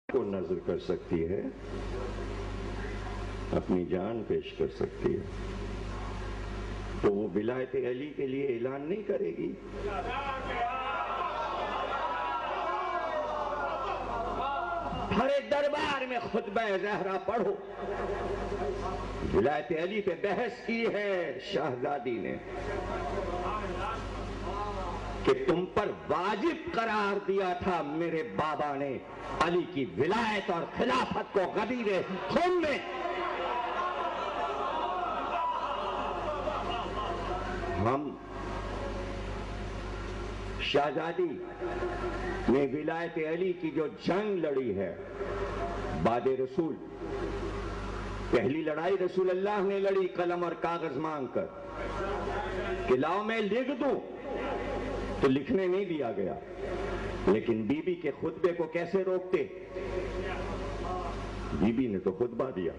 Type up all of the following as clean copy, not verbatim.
को नजर कर सकती है, अपनी जान पेश कर सकती है, तो वो विलायत अली के लिए ऐलान नहीं करेगी? हरे दरबार में खुतबा ज़हरा पढ़ो। विलायत अली पे बहस की है शहजादी ने कि तुम पर वाजिब करार दिया था मेरे बाबा ने अली की विलायत और खिलाफत को गदीरे खून में। हम शहजादी ने विलायत अली की जो जंग लड़ी है बादे रसूल, पहली लड़ाई रसूल अल्लाह ने लड़ी कलम और कागज मांगकर कि लाओ मैं लिख दूं, तो लिखने नहीं दिया गया। लेकिन बीबी के खुतबे को कैसे रोकते? बीबी ने तो खुतबा दिया।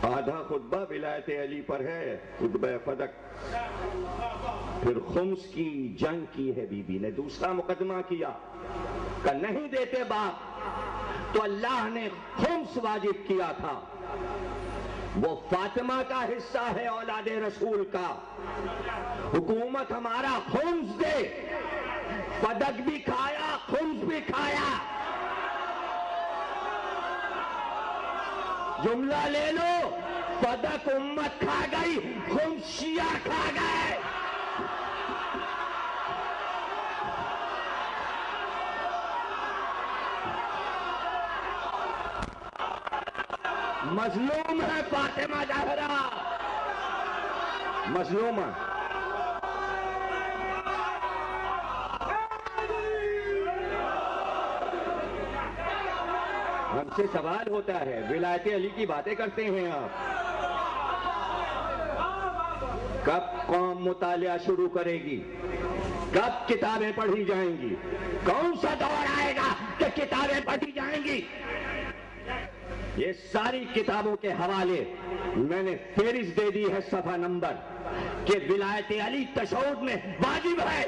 आधा खुतबा विलायत अली पर है, खुतबा फदक। फिर खुम्स की जंग की है बीबी ने, दूसरा मुकदमा किया कि नहीं देते बाप तो अल्लाह ने खुम्स वाजिब किया था, वो फातिमा का हिस्सा है औलादे रसूल का। हुकूमत हमारा खुम्स दे, फदक भी खाया खुम्स भी खाया। जुमला ले लो, फदक उम्मत खा गई, खुम्स शिया खा गए। मजलूम है फातिमा ज़हरा, मजलूम है। हमसे सवाल होता है, विलायत अली की बातें करते हैं आप, कब कौम मुतालिया शुरू करेगी? कब किताबें पढ़ी जाएंगी? कौन सा दौर आएगा कि किताबें पढ़ी जाएंगी? ये सारी किताबों के हवाले मैंने फेरिस्त दे दी है, सफा नंबर, कि विलायत अली तशहुद में वाजिब है।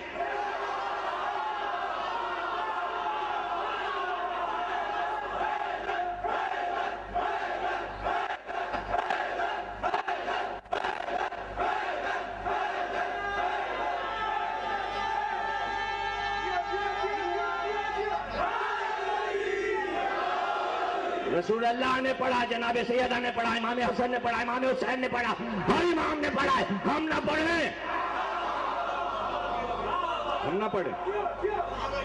रसूल अल्लाह ने पढ़ा, जनाबे सैयदा ने पढ़ा, इमाम हसन ने पढ़ा, इमाम हुसैन ने पढ़ा, हर इमाम ने पढ़ा है। हम ना पढ़े, हम ना पढ़े।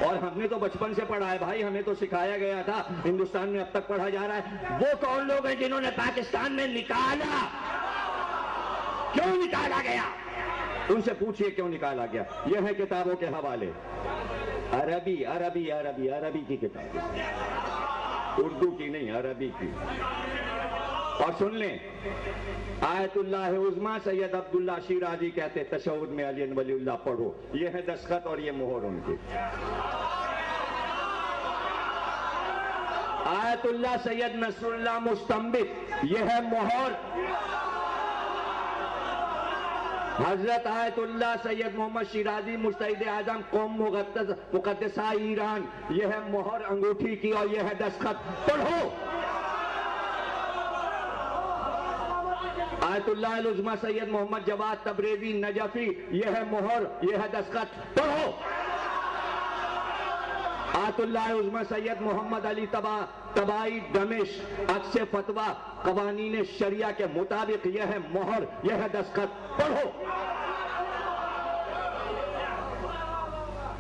और हमने तो बचपन से पढ़ा है भाई, हमें तो सिखाया गया था, हिंदुस्तान में अब तक पढ़ा जा रहा है। वो कौन लोग हैं जिन्होंने पाकिस्तान में निकाला? क्यों निकाला गया? उनसे पूछिए क्यों निकाला गया। यह है किताबों के हवाले, अरबी अरबी अरबी अरबी की किताब, उर्दू की नहीं, अरबी की। और सुन लें, आयतुल्लाह उज़्मा सैयद अब्दुल्ला शिराजी कहते तशहुद में अली वलीउल्लाह पढ़ो। ये है दस्तखत और ये मोहर उनकी। आयतुल्लाह सैयद नसरुल्लाह मुस्तंबित, ये है मोहर। हजरत आयतुल्लाह सैयद मोहम्मद शिराजी मुस्तहिद आजम कौम मुक़द्दसा ईरान, यह है मोहर अंगूठी की और यह है दस्तखत। पढ़ो। आयतुल्लाह उज़्मा सैयद मोहम्मद जवाद तबरेज़ी नजफी, यह है मोहर, यह है दस्तखत। पढ़ो। आयतुल्लाह उज़्मा सैयद मोहम्मद अली तबाई दमिश, अक्स फतवा कवानीन शरिया के मुताबिक, यह है मोहर, यह है दस्तखत। पढ़ो।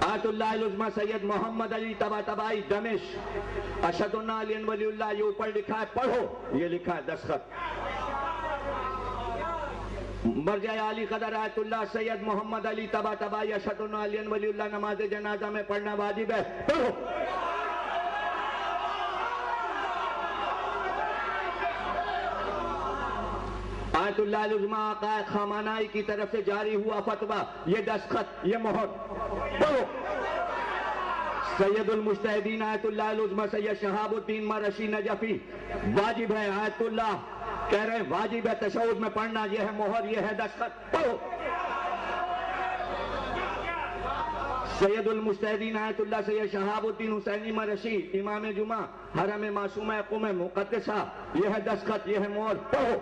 आयतुल्लाह उज़्मा सैयद मोहम्मद अली तबाई दमिश, अशदुल्लाह अली वलीउल्लाह, ये ऊपर लिखा है। पढ़ो, ये लिखा है दस्तखत। मर्जा अली कदर आयतुल्लाह सैयद मोहम्मद अली तबाई अशदुल्लाह अली वलीउल्लाह, नमाज जनाजा में पढ़ना वाजिब है। पढ़ो। आयतुल्लाह उज़्मा आकाए खामानाई की तरफ से जारी हुआ फतवा, ये दस्तखत, ये मोहर। पढ़ो। सैयदुल मुज्तहिदीन आयतुल्लाह उज़्मा सैयद शहाबुद्दीन मरशी नजफी, वाजिब है। आयतुल्लाह कह रहे हैं वाजिब है तशहुद में पढ़ना, यह है मोहर, यह है दस्तखत। पढ़ो। सैयदुल मुस्तहदीन आयतुल्लाह सैयद शहाबुद्दीन हुसैनी मरशी इमाम जुमा हरम मासूमा क़ुम मुक़द्दसा, यह है दस्तखत, यह है मोहर। पढ़ो।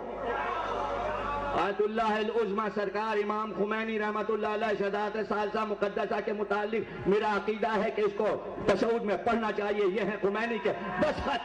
आयतुल्लाह अल उज़्मा सरकार इमाम खुमैनी रहमतुल्लाह अलैह शहादत सालसा मुक़द्दसा के मुतालिक मेरा अकीदा है कि इसको तशहुद में पढ़ना चाहिए। यह है खुमैनी के दस्तखत।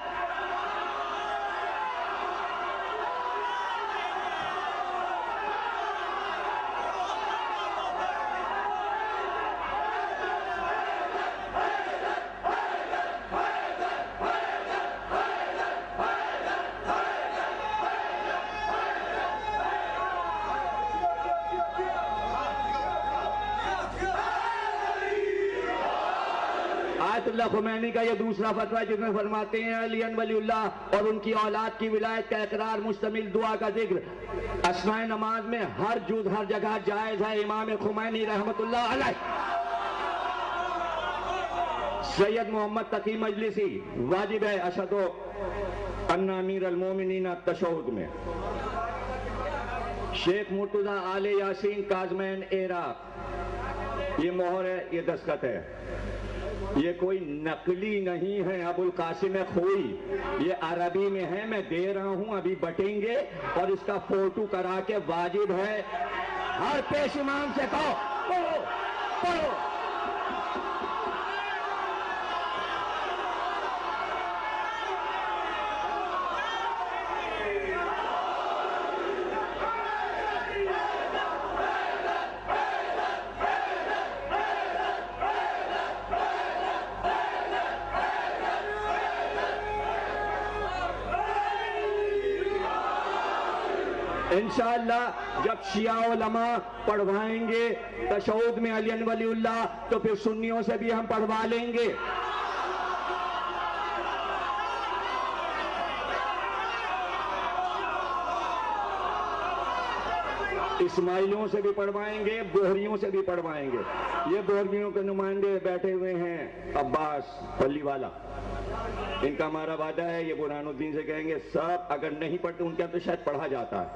आयतुल्लाह खुमैनी का यह दूसरा फतवा जिसमें फरमाते हैं अली वलीउल्लाह और उनकी औलाद की विलायत का इकरार मुश्तमिल दुआ का जिक्र अस्नाए नमाज में हर जुज हर जगह जायज है। इमाम खुमैनी रहमतुल्लाह अलैह। सैयद मोहम्मद तकी मजलिसी वाजिब है अशदो अन्ना अमीर अल मोमिनीन तशहुद में। शेख मुर्तजा आले यासीन काजमैन इराक, ये मोहर है, ये दस्तखत है। ये कोई नकली नहीं है अबुल कासिम खोई, ये अरबी में है, मैं दे रहा हूं, अभी बटेंगे और इसका फोटो करा के वाजिब है हर पेश इमाम से कहो पढ़ो पढ़ो। इंशाअल्लाह जब शिया उलमा पढ़वाएंगे तशहुद में अली वलीउल्लाह, तो फिर सुन्नियों से भी हम पढ़वा लेंगे। इस्माइलियों से भी पढ़वाएंगे, बोहरियों से भी पढ़वाएंगे। ये बोहरियों के नुमाइंदे बैठे हुए हैं अब्बास पल्लीवाला, इनका हमारा वादा है, ये बुरहानुद्दीन से कहेंगे सब अगर नहीं पढ़ते, उनके यहाँ तो शायद पढ़ा जाता है,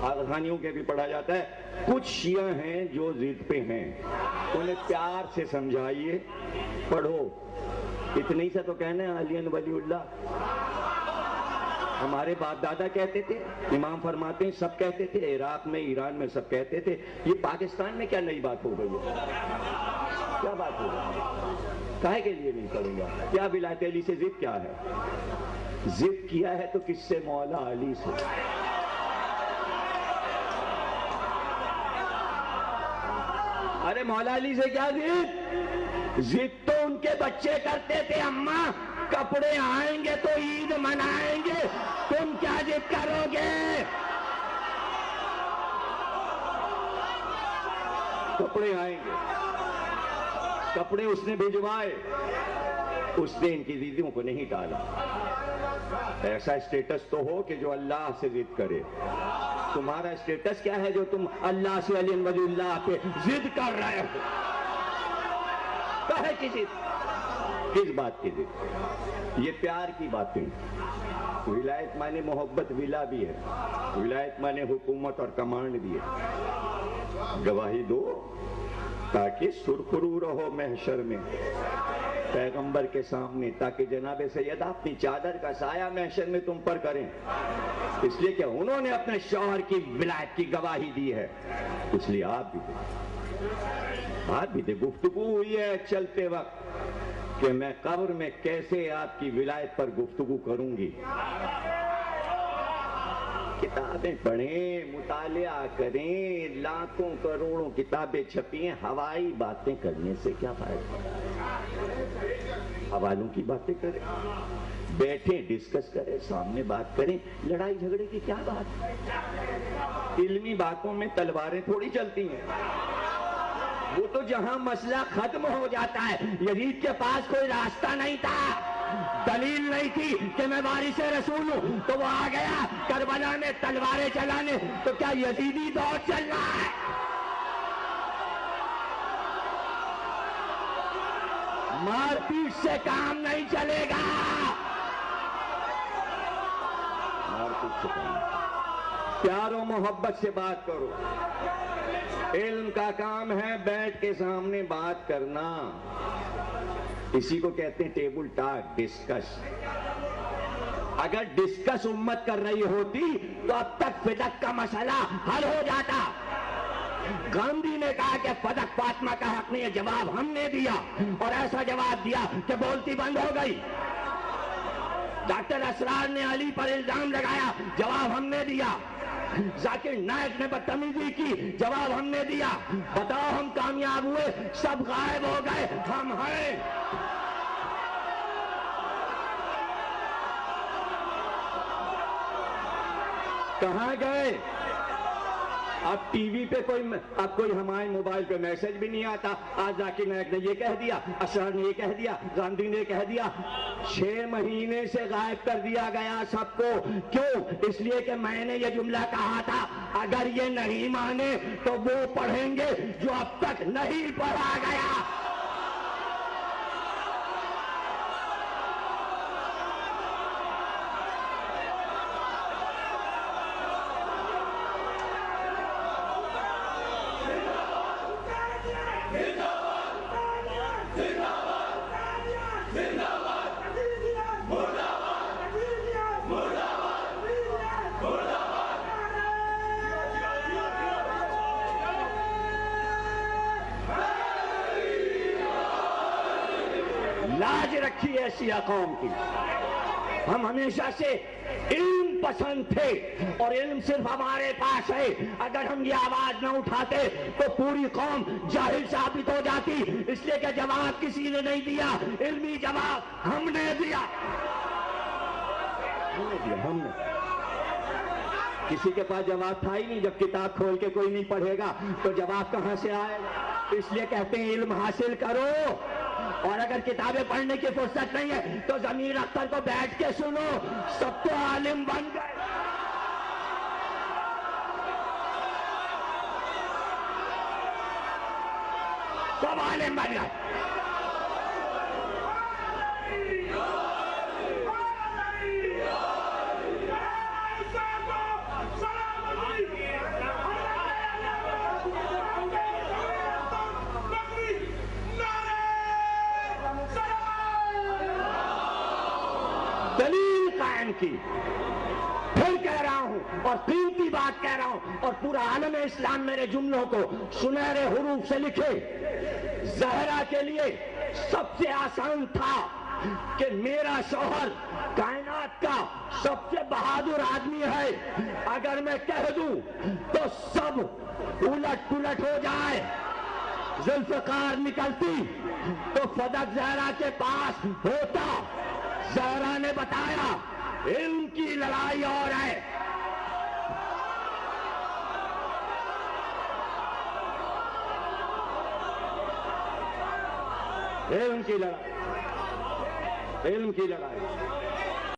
आगखानियों के भी पढ़ा जाता है। कुछ शिया हैं जो जिद पे हैं, उन्हें प्यार से समझाइए, पढ़ो। इतने से तो कहने अली वलीउल्लाह हमारे बाप दादा कहते थे, इमाम फरमाते हैं सब कहते थे, इराक में ईरान में सब कहते थे। ये पाकिस्तान में क्या नई बात हो गई है? क्या बात हो गई? काहे के लिए नहीं करूंगा? क्या विलायत अली से जिद क्या है? जिद किया है तो किससे? मौला अली से। अरे मौला अली से क्या जिद? जिद तो उनके बच्चे करते थे, अम्मा कपड़े आएंगे तो ईद मनाएंगे, तुम क्या जिद करोगे? कपड़े आएंगे, कपड़े उसने भिजवाए, उसने इनकी दीदियों को नहीं टाला। ऐसा स्टेटस तो हो कि जो अल्लाह से जिद करे। तुम्हारा स्टेटस क्या है जो तुम अल्लाह से अली वलीउल्लाह पे जिद कर रहे हो? कहे की जिद? किस बात की जिद? ये प्यार की बातें। विलायत माने मोहब्बत, विला भी है, विलायत माने हुकूमत और कमांड भी है। गवाही दो ताकि सुरखरू रहो महशर में पैगंबर के सामने, ताकि जनाब सैयदा अपनी चादर का साया महशर में तुम पर करें। इसलिए कि उन्होंने अपने शौहर की विलायत की गवाही दी है, इसलिए आप भी दे। गुफ्तगू हुई है चलते वक्त कि मैं कब्र में कैसे आपकी विलायत पर गुफ्तगू करूंगी। किताबें पढ़ें, मुतालिया करें, लाखों करोड़ों किताबें छपी हैं, हवाई बातें करने से क्या फायदा? हवालों की बातें करें, बैठे डिस्कस करें, सामने बात करें। लड़ाई झगड़े की क्या बात? इल्मी बातों में तलवारें थोड़ी चलती हैं। वो तो जहां मसला खत्म हो जाता है। यजीद के पास कोई रास्ता नहीं था, दलील नहीं थी कि मैं वारिस रसूल हूं, तो वो आ गया करबला में तलवारें चलाने। तो क्या यजीदी दौर चल रहा है? मारपीट से काम नहीं चलेगा, मारपीट से काम। प्यारो मोहब्बत से बात करो। इल्म का काम है बैठ के सामने बात करना। इसी को कहते हैं टेबल टॉक, डिस्कस। अगर डिस्कस उम्मत कर रही होती तो अब तक फिदक का मसला हल हो जाता। गांधी ने कहा कि फदक फातिमा का हक नहीं है, जवाब हमने दिया और ऐसा जवाब दिया कि बोलती बंद हो गई। डॉक्टर असरार ने अली पर इल्जाम लगाया, जवाब हमने दिया। जाकिर नायक ने बदतमीजी की, जवाब हमने दिया। बताओ हम कामयाब हुए, सब गायब हो गए, हम हैं। कहां गए? अब टीवी पे कोई हमारे मोबाइल पे मैसेज भी नहीं आता। आज जाकिर नायक ने ये कह दिया, असरार ने ये कह दिया, गांधी ने कह दिया। 6 महीने से गायब कर दिया गया सबको। क्यों? इसलिए कि मैंने ये जुमला कहा था, अगर ये नहीं माने तो वो पढ़ेंगे जो अब तक नहीं पढ़ा गया। लाज रखी ऐसी कौम की। हम हमेशा से इल्म पसंद थे और इल्म सिर्फ हमारे पास है। अगर हम ये आवाज न उठाते तो पूरी कौम जाहिल साबित हो जाती। इसलिए कि जवाब किसी ने नहीं दिया, इल्मी जवाब हमने दिया। हमने किसी के पास जवाब था ही नहीं। जब किताब खोल के कोई नहीं पढ़ेगा तो जवाब कहां से आएगा? इसलिए कहते हैं इल्म हासिल करो। और अगर किताबें पढ़ने की फुर्सत नहीं है तो जमीर अख्तर को बैठ के सुनो, सब तो आलिम बन गए। सब आलिम बन गए। दलील कायम की। फिर कह रहा हूं और कीमती बात कह रहा हूं और पूरा आलम इस्लाम मेरे जुमलों को सुनहरे हुरूफ से लिखे। ज़हरा के लिए सबसे आसान था कि मेरा शौहर कायनात का सबसे बहादुर आदमी है। अगर मैं कह दूं तो सब उलट पुलट हो जाए। जुल्फ़िकार निकलती तो फदक ज़हरा के पास होता। ज़हरा ने बताया इल्म की लड़ाई और है। इल्म की लड़ाई, इल्म की लड़ाई।